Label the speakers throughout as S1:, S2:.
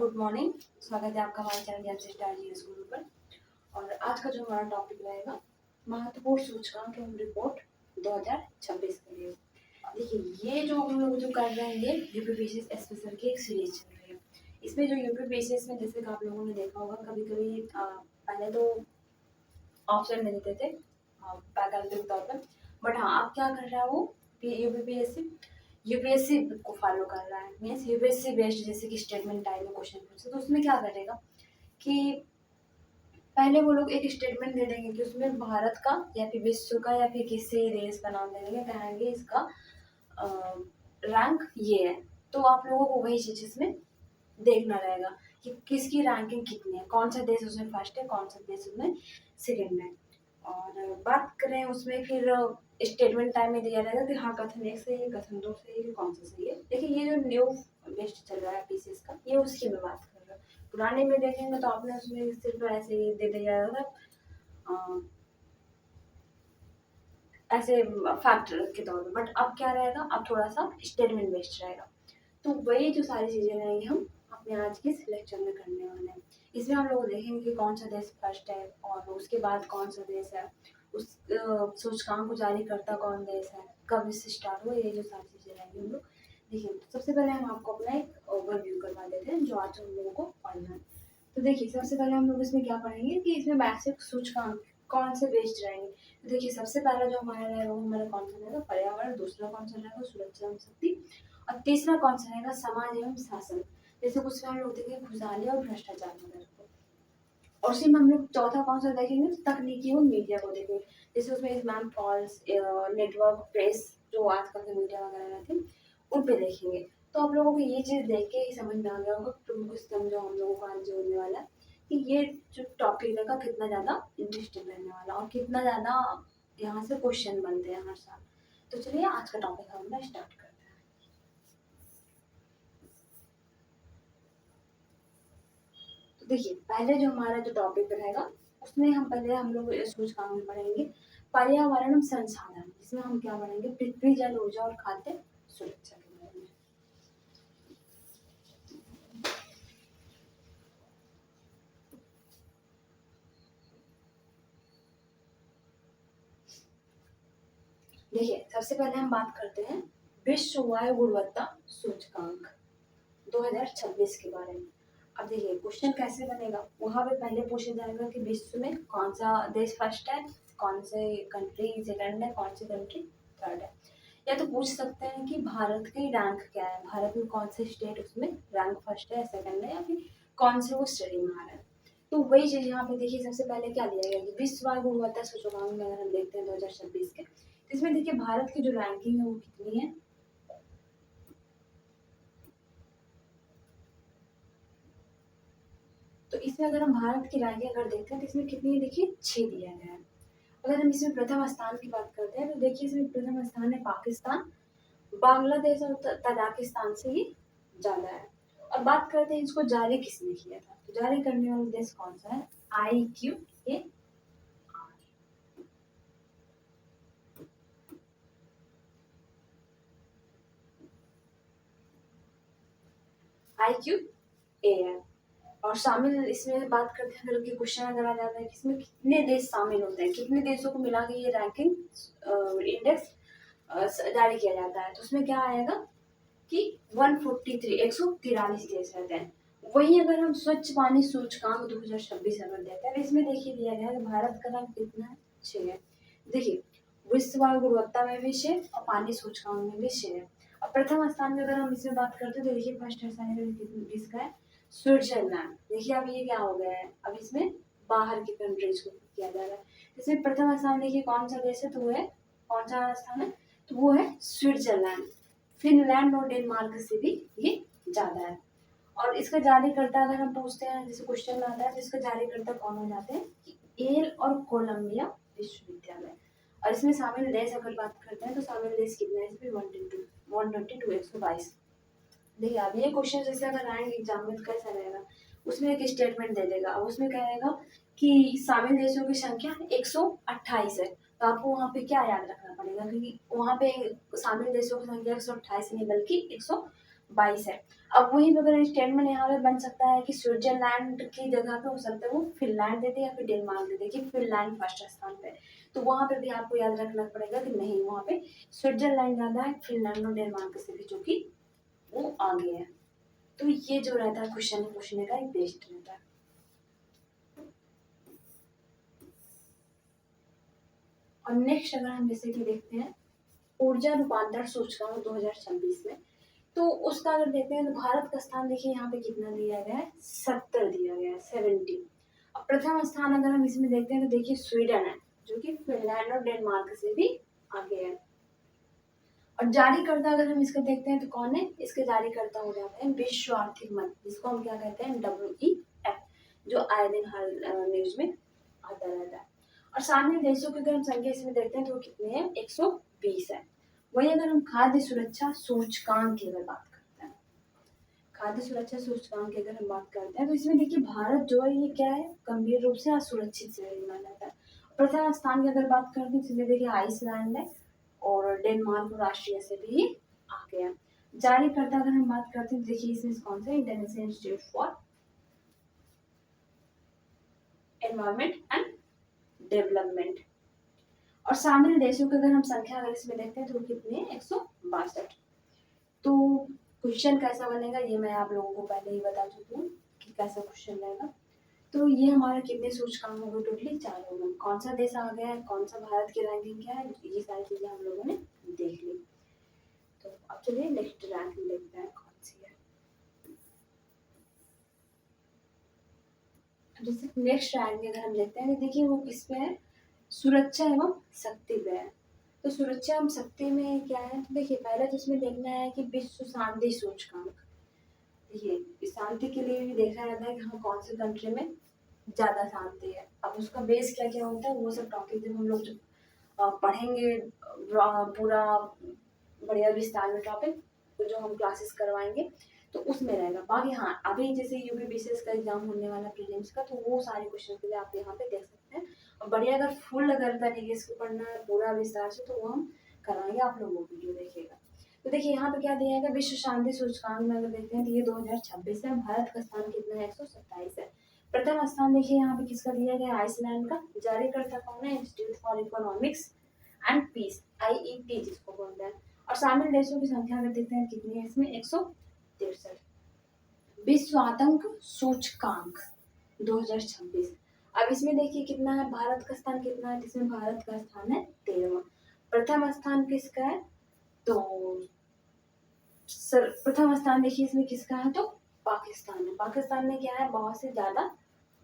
S1: Good morning. स्वागत है आपका हमारे चैनल एमसी स्टार जीएस गुरु पर। और आज का जो हमारा टॉपिक रहेगा महत्वपूर्ण सूचकांक एवं रिपोर्ट 2026 के लिए। देखिए, ये जो हम लोग जो कर रहे हैं ये यूपीपीएससी स्पेशल की एक सीरीज चल रही है। इसमें जो यूपीपीएससी में जैसे कि आप लोगों ने देखा होगा कभी कभी पहले तो ऑप्शन दे देते थे वैकल्पिक तौर पर, बट हाँ अब क्या कर रहा है वो यूपीएससी को फॉलो कर रहा है। मीन्स यूपीएससी बेस्ड जैसे कि स्टेटमेंट टाइप में क्वेश्चन पूछते तो उसमें क्या करेगा कि पहले वो लोग एक स्टेटमेंट दे देंगे कि उसमें भारत का या फिर विश्व का या फिर किसी देश का नाम दे देंगे, कहेंगे इसका रैंक ये है। तो आप लोगों को वही चीज इसमें देखना रहेगा कि किसकी रैंकिंग कितनी है, कौन सा देश उसमें फर्स्ट है, कौन सा देश उसमें सेकंड है। और बात करें उसमें फिर स्टेटमेंट टाइम में दिया रहेगा कि हाँ कथन एक सही है, कथन दो सही है, कौन सा सही है। देखिए ये जो न्यू बेस्ट चल रहा है पीसीएस का, ये उसकी मैं बात कर रहा हूँ। पुराने में देखेंगे तो आपने उसमें सिर्फ ऐसे ही दे दिया था ऐसे फैक्टर के तौर पर, बट अब क्या रहेगा, अब थोड़ा सा स्टेटमेंट बेस्ड रहेगा। तो वही जो सारी चीजें रहेंगी हम अपने आज के इस लेक्चर में करने वाले हैं। इसमें हम लोग देखेंगे कि कौन सा देश फर्स्ट है और उसके बाद कौन सा देश है, उस सूचकांक को जारी करता कौन देश है, कब इससे स्टार्ट हुआ, ये जो सारी चीजें रहेंगी हम लोग देखिए। तो सबसे पहले हम आपको अपना एक ओवरव्यू करवा देते हैं जो आज हम लोगों को पढ़ना है। तो देखिए सबसे पहले हम लोग इसमें क्या पढ़ेंगे कि इसमें वैश्विक सूचकांक कौन से बेस्ड रहेंगे। तो देखिए सबसे पहला जो हमारा रहेगा वो हमारा कौन सा रहेगा, पर्यावरण। दूसरा कौन सा रहेगा, सुरक्षा एवं शक्ति। और तीसरा कौन सा रहेगा, समाज एवं शासन। जैसे कुछ हम लोग देखेंगे खुशहाली और भ्रष्टाचार वगैरह को। और उसी में हम लोग चौथा कौन सा देखेंगे, तकनीकी और मीडिया को देखेंगे। जैसे उसमें मैम फॉल्स नेटवर्क प्रेस जो आजकल के मीडिया वगैरह रहते हैं उन पे देखेंगे। तो आप लोगों को ये चीज देख के ही समझ में आ गया होगा प्रमुख स्तंभ जो हम लोगों को आज जोड़ने वाला है कि ये जो टॉपिक रहेगा कितना ज्यादा इंटरेस्टिंग रहने वाला और कितना ज्यादा यहाँ से क्वेश्चन बनते हैं हर साल। तो चलिए आज का टॉपिक हम लोग स्टार्ट करते हैं। तो देखिए पहले जो हमारा जो टॉपिक रहेगा उसमें हम लोग सूचकांक में पढ़ेंगे पर्यावरण संसाधन, जिसमें हम क्या पढ़ेंगे पृथ्वी जल ऊर्जा और खाद्य सुरक्षा के बारे में। देखिए सबसे पहले हम बात करते हैं विश्व वायु गुणवत्ता सूचकांक 2026 के बारे में। अब देखिए क्वेश्चन कैसे बनेगा, वहां पे पहले पूछा जाएगा कि विश्व में कौन सा देश फर्स्ट है, कौन से कंट्री सेकंड है, कौन सी कंट्री थर्ड है। या तो पूछ सकते हैं कि भारत की रैंक क्या है, भारत में कौन से स्टेट उसमें रैंक फर्स्ट है, सेकंड है, या फिर कौन से वो स्टडी में आ रहा है। तो वही चीज यहाँ पे देखिए सबसे पहले क्या दिया गया कि विश्व वायु गुणवत्ता सूचकांक में अगर हम देखते हैं 2026 के, तो इसमें देखिए भारत की जो रैंकिंग है वो कितनी है, तो इसमें अगर हम भारत की रैंकिंग अगर देखते हैं तो इसमें कितनी है, देखिए 6 दिया गया है। अगर हम इसमें प्रथम स्थान की बात करते हैं तो देखिए इसमें प्रथम स्थान है पाकिस्तान, बांग्लादेश और तजाकिस्तान से ही ज्यादा है। और बात करते हैं इसको जारी किसने किया था, तो जारी करने वाला देश कौन सा है, IQAR। IQAR। और शामिल इसमें बात करते हैं अगर क्वेश्चन अगर आ जाता है कि इसमें कितने देश शामिल होते हैं, कितने देशों को मिला के ये रैंकिंग इंडेक्स जारी किया जाता है, तो उसमें क्या आएगा कि 143 143 देश रहते हैं। वही अगर हम स्वच्छ पानी सूचकांक 2026 अगर देते हैं, इसमें देखिए दिया गया है भारत का रैंक कितना है, 6 है। देखिए विश्व वायु गुणवत्ता में भी 6 और पानी सूचकांक में भी 6 है। और प्रथम स्थान में अगर हम इसमें बात करते हैं तो देखिए फर्स्ट स्थान किसका है, स्विट्जरलैंड। देखिए अब ये क्या हो गया है, अब इसमें बाहर की कंट्रीज को किया जा रहा है। इसमें प्रथम स्थान देखिए कौन सा देश है, तो वो है कौन सा स्थान है, तो वो है स्विट्जरलैंड। फिनलैंड और डेनमार्क से भी ये ज्यादा है। और इसका जारीकर्ता अगर हम पूछते हैं जैसे क्वेश्चन में आता है तो इसका जारीकर्ता कौन हो जाते हैं, येल और कोलंबिया विश्वविद्यालय। और इसमें शामिल देश अगर बात करते हैं तो शामिल देश कितने हैं, इसमें 122 122। देखिए अब ये क्वेश्चन जैसे अगर आएंगे एग्जाम में तो कैसा रहेगा, उसमें एक स्टेटमेंट दे देगा, उसमें कहेगा कि शामिल देशों की संख्या 128 है। तो आपको वहाँ पे क्या याद रखना पड़ेगा, क्योंकि वहाँ पे शामिल देशों की संख्या 128 नहीं बल्कि 22 है। अब वही अगर स्टेटमेंट यहाँ पे बन सकता है कि स्विट्जरलैंड की जगह पे हो सकता है वो फिनलैंड दे दे या फिर डेनमार्क दे दे कि फिनलैंड फर्स्ट स्थान पे। तो वहां पे भी आपको याद रखना पड़ेगा कि नहीं, वहां पे स्विट्जरलैंड ज्यादा है, फिनलैंड और डेनमार्क से भी जो कि वो आगे है। तो ये जो रहता है क्वेश्चन पूछने का एक बेस्ड रहता है। और नेक्स्ट अगर हम जैसे कि देखते हैं ऊर्जा रूपांतरण सूचकांक 2026 में, तो उसका अगर देखते हैं तो भारत का स्थान देखिए यहाँ पे कितना दिया गया है, 70 दिया गया है, 70। अब प्रथम स्थान अगर हम इसमें देखते हैं तो देखिए स्वीडन है जो कि फिनलैंड और डेनमार्क से भी आगे है। और जारीकर्ता अगर हम इसका देखते हैं तो कौन है, इसके जारीकर्ता हो जाते हैं विश्व आर्थिक मंच, जिसको हम क्या कहते हैं, WEF, जो आए दिन हर न्यूज में आता रहता है। और सामने देशों की अगर हम संख्या इसमें देखते हैं तो वो कितने हैं, 120 है। वही अगर हम खाद्य सुरक्षा सूचकांक की अगर बात करते हैं, खाद्य सुरक्षा सूचकांक की अगर हम बात करते हैं तो इसमें देखिए भारत जो है ये क्या है, गंभीर रूप से असुरक्षित से माना जाता है। प्रथम स्थान की अगर बात करते हैं तो देखिए आइसलैंड है और डेनमार्क और ऑस्ट्रिया से भी आगे है। जारीकर्ता अगर हम बात करते हैं देखिए इसमें कौन सा, international institute for environment and development. और शामिल देशों की अगर हम संख्या अगर इसमें देखते हैं तो कितने, 162। तो क्वेश्चन कैसा बनेगा ये मैं आप लोगों को पहले ही बता चुकी हूँ कि कैसा क्वेश्चन रहेगा। तो ये हमारा कितने सूचकांक हो गए, टोटली 4 हो गए। कौन सा देश आ गया है, कौन सा भारत की रैंकिंग क्या है, ये सारी चीजें हम लोगों ने देख ली। तो अब चलिए नेक्स्ट रैंकिंग देखते हैं कौन सी है। जैसे नेक्स्ट रैंकिंग अगर हम देखते हैं तो देखिए वो किस पे है, सुरक्षा एवं शक्ति पे है। तो सुरक्षा एवं शक्ति में क्या है, तो देखिए पहले तो इसमें देखना है कि विश्व शांति सूचकांक, देखिए शांति के लिए भी देखा जाता है कि हम कौन से कंट्री में ज्यादा शांति है। अब उसका बेस क्या क्या होता है वो सब टॉपिक जब हम लोग पढ़ेंगे पूरा बढ़िया विस्तार में टॉपिक, तो जो हम क्लासेस करवाएंगे तो उसमें रहेगा। बाकी हाँ अभी जैसे यूपीपीसीएस का एग्जाम होने वाला प्रीलिम्स का, तो वो सारे क्वेश्चन के लिए आप यहाँ पे देख सकते हैं। और बढ़िया अगर फुल अगर तरीके से पढ़ना है पूरा विस्तार से, तो वो हम करवाएंगे, आप लोग वो वीडियो देखिएगा। तो देखिए यहाँ पे क्या दिया है, विश्व शांति सूचकांक में अगर देखते हैं तो ये 2026 है। भारत का स्थान कितना है, 127 है। प्रथम स्थान देखिए यहाँ पे किसका दिया गया, आइसलैंड का। जारीकर्ता कौन है, institute for economics and peace, IEP जिसको बोलते हैं। और शामिल देशों की संख्या अगर देखते हैं कितनी है इसमें, 163। विश्व आतंक सूचकांक 2026। अब इसमें देखिए कितना है, भारत का स्थान कितना है, जिसमें भारत का स्थान है 13वां। प्रथम स्थान किसका है, तो प्रथम स्थान देखिए इसमें किसका है, तो पाकिस्तान है। पाकिस्तान में क्या है, बहुत से ज्यादा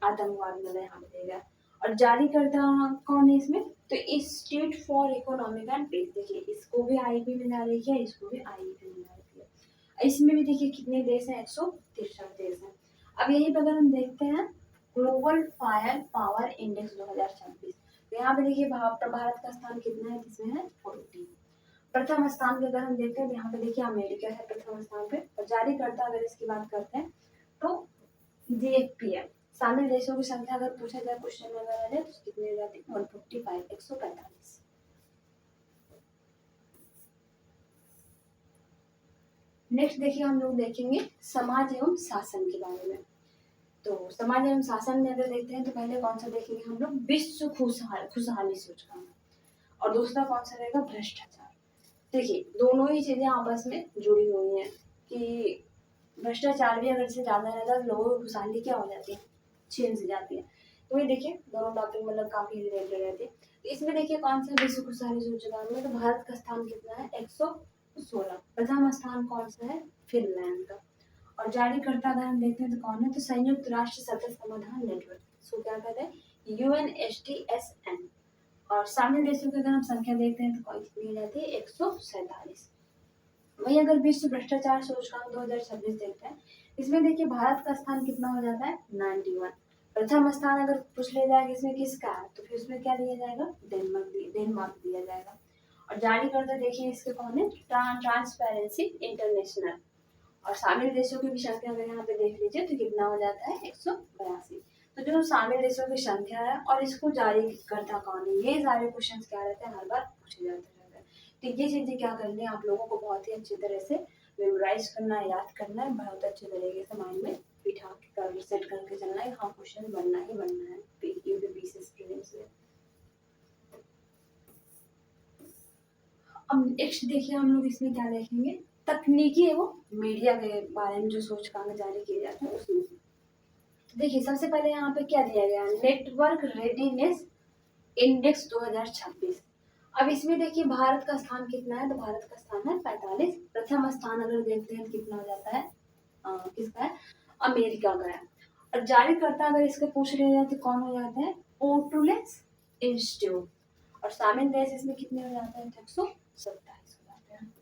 S1: आतंकवाद मिला यहाँ पे देगा। और जारीकर्ता कौन है इसमें, तो institute for economic and peace, देखिए इसको भी आईपी में डाल रखी है, इसको भी आईपी में डाल रखी है। इसमें भी देखिए कितने देश हैं, 163 देश हैं। अब यही पर अगर हम देखते हैं ग्लोबल फायर पावर इंडेक्स 2026, तो यहाँ पे देखिए भारत का स्थान कितना है, जिसमें है 40। प्रथम स्थान पे अगर हम देखते हैं तो यहाँ पे देखिए अमेरिका है प्रथम स्थान पे। और जारीकर्ता अगर इसकी बात करते हैं तो GFP है। शामिल देशों की संख्या अगर पूछा जाए क्वेश्चन वगैरह में तो कितनी हो जाती है, 155, 145। नेक्स्ट देखिए हम लोग देखेंगे समाज एवं शासन के बारे में। तो समाज एवं शासन में अगर देखते हैं तो पहले कौन सा देखेंगे हम लोग, विश्व खुशहाली सूचकांक। और दूसरा कौन सा रहेगा, भ्रष्टाचार। देखिए दोनों ही चीजें आपस में जुड़ी हुई हैं कि भ्रष्टाचार भी अगर से ज्यादा रहता है तो लोगों की खुशहाली क्या हो जाती है, छीन से जाती है। तो ये देखिए दोनों टॉपिक मतलब काफी रिलेटेड रहती है। तो इसमें देखिए कौन सा विश्व खुशहाली सूचकांक में, तो भारत का स्थान कितना है, 116। प्रथम स्थान कौन सा है, फिनलैंड का। और जारीकर्ता अगर हम देखते हैं तो कौन है, तो संयुक्त राष्ट्र सतत समाधान नेटवर्क, इसको क्या कहते हैं, UNSTSN। और शामिल देशों की अगर हम संख्या देखते हैं तो कौन कितनी हो जाती है, 147। वही अगर विश्व भ्रष्टाचार सूचकांक 2026 देखते हैं, इसमें देखिए भारत का स्थान कितना हो जाता है, 91। प्रथम स्थान अगर पूछ लिया जाएगा इसमें किसका है, तो फिर उसमें क्या दिया जाएगा, डेनमार्क दिया जाएगा। और जारी करते देखिए इसके कौन है, ट्रांसपेरेंसी इंटरनेशनल। और शामिल देशों की भी संख्या अगर यहाँ पे देख लीजिए तो कितना हो जाता है, 182। तो जो शामिल देशों की संख्या है और इसको जारी करता कौन है, ये सारे क्वेश्चन क्या रहते हैं, हर बार पूछे जाते रहते हैं। तो ये चीजें क्या करनी है आप लोगों को बहुत ही अच्छी तरह से मेमोराइज करना है, याद करना है, बहुत अच्छे तरीके से माइंड में बिठा कर सेट करके चलना है। हाँ क्वेश्चन बनना ही बनना है यूपीपीसी प्रीलिम्स में। अब नेक्स्ट देखिए हम लोग इसमें क्या देखेंगे, तकनीकी एवं मीडिया के बारे में जो सूचकांक जारी किए जाते हैं उसमें। तो देखिए सबसे पहले यहाँ पे क्या दिया गया, नेटवर्क रेडीनेस इंडेक्स 2026। अब इसमें देखिए भारत का स्थान कितना है, तो भारत का स्थान है 45। प्रथम स्थान अगर देखते हैं कितना हो जाता है, किसका है, अमेरिका का है। और जारीकर्ता अगर इसके पूछ लिया जाए तो कौन हो जाते हैं, पोर्टुलेस इंस्टीट्यूट। और शामिल देश इसमें कितने हो जाते हैं, 127 हो जाते हैं।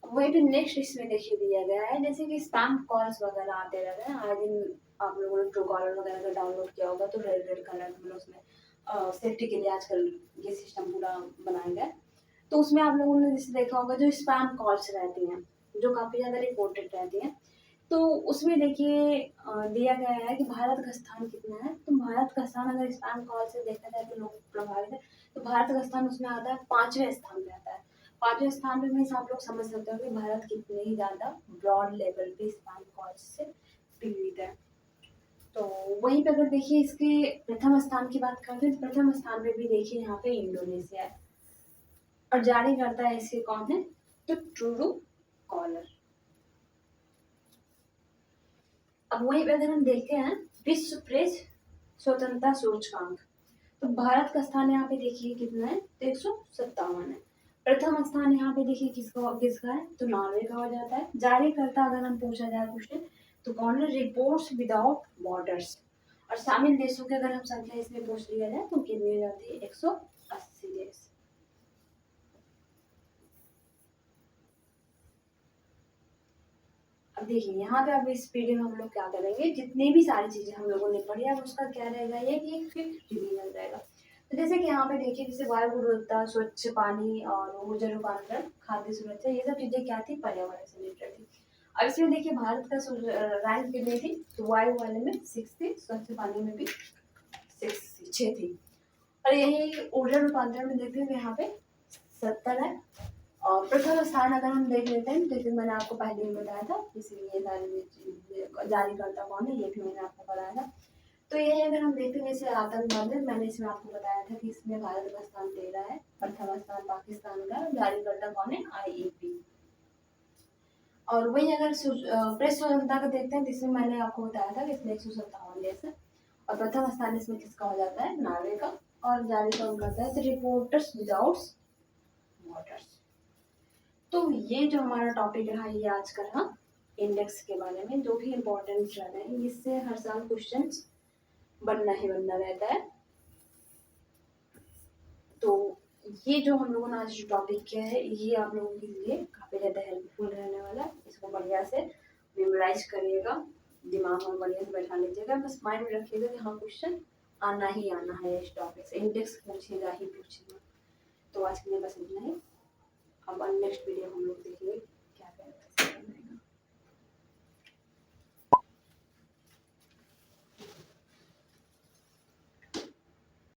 S1: वही भी नेक्स्ट इसमें देखिए दिया गया है, जैसे कि स्पैम कॉल्स वगैरह आते रहते हैं आए दिन। आप लोगों ने ट्रू कॉलर वगैरह का डाउनलोड किया होगा, तो रेड रेड कलर मतलब उसमें सेफ्टी के लिए आजकल ये सिस्टम पूरा बनाया गया है। तो उसमें आप लोगों ने जैसे देखा होगा जो स्पैम कॉल्स रहती हैं, जो काफ़ी ज़्यादा रिपोर्टेड रहती हैं, तो उसमें देखिए दिया गया है कि भारत का स्थान कितना है। तो भारत का स्थान अगर स्पैम कॉल से देखा जाए तो लोग प्रभावित है, तो भारत का स्थान उसमें आता है 5वें स्थान पे आता है। 5वें स्थान पे मीन्स आप लोग समझ सकते हो कि भारत कितने ही ज़्यादा ब्रॉड लेवल पे स्पैम कॉल्स से पीड़ित है। तो वहीं पे अगर देखिए इसके प्रथम स्थान की बात करते हैं, तो प्रथम स्थान पे भी देखिए यहाँ पे इंडोनेशिया है। और जारी करता है इसके कौन है, तो ट्रू कॉलर। अब वहीं पे अगर हम देखते हैं विश्व प्रेस स्वतंत्रता सूचकांक, तो भारत का स्थान यहाँ पे देखिए कितना है, तो 157 है। प्रथम स्थान यहाँ पे देखिए किसका किसका है, तो नॉर्वे का हो जाता है। जारी करता अगर हम पूछा जाए क्वेश्चन, तो कौन है, रिपोर्ट्स विदाउट बॉर्डर्स। और शामिल देशों की अगर हम संख्या इसमें पूछ लिया जाए तो कितनी हो जाती है, 180 देश। अब देखिए यहाँ पे अब इस पीढ़ी में हम लोग क्या करेंगे, जितनी भी सारी चीजें हम लोगों ने पढ़ी अब उसका क्या रहेगा, ये कि एक फिक्स रिवीजन रहेगा। तो जैसे कि यहाँ पे देखिए जैसे वायु गुणवत्ता, स्वच्छ पानी और ऊर्जा रूपांतरण, खाद्य सुरक्षा, ये सब चीजें क्या थी, पर्यावरण से रिलेटेड थी। अब इसमें देखिए भारत का रैंक कितनी थी, तो वायु वाले में 6 थी, स्वच्छ पानी में भी 6 थी। और यही ऊर्जा रूपांतरण में देखते हैं तो यहाँ पे 70 है। और प्रथम स्थान अगर हम देख लेते हैं, जैसे मैंने आपको पहले ही बताया था, इसलिए सारी जारी करता कौन है ये भी मैंने आपको बताया था। तो यही अगर हम देखते हैं जैसे आतंकवाद में, मैंने इसमें आपको बताया था कि इसमें भारत का स्थान 13 है, प्रथम स्थान पाकिस्तान का, जारी करता कौन है, IEP। और वही अगर प्रेस स्वतंत्रता का देखते हैं, जिसमें मैंने आपको बताया था कि इसमें 157 देश है। और प्रथम स्थान इसमें किसका हो जाता है, नॉर्वे का। और जारी कौन करता है, रिपोर्टर्स विदाउट बॉर्डर्स। तो ये जो हमारा टॉपिक रहा ये आज का रहा इंडेक्स के बारे में, जो भी इम्पोर्टेंट रहता है, इससे हर साल क्वेश्चन बनना ही बनना रहता है। तो ये जो हम लोगों ने आज जो टॉपिक किया है ये आप लोगों के लिए काफ़ी ज़्यादा हेल्पफुल रहने वाला है। इसको बढ़िया से मेमोराइज करिएगा, दिमाग में बढ़िया से बैठा लीजिएगा, बस माइंड में रखिएगा कि हाँ क्वेश्चन आना ही आना है, इस टॉपिक से इंडेक्स पूछेगा ही पूछेगा। तो आज के लिए बस इतना ही।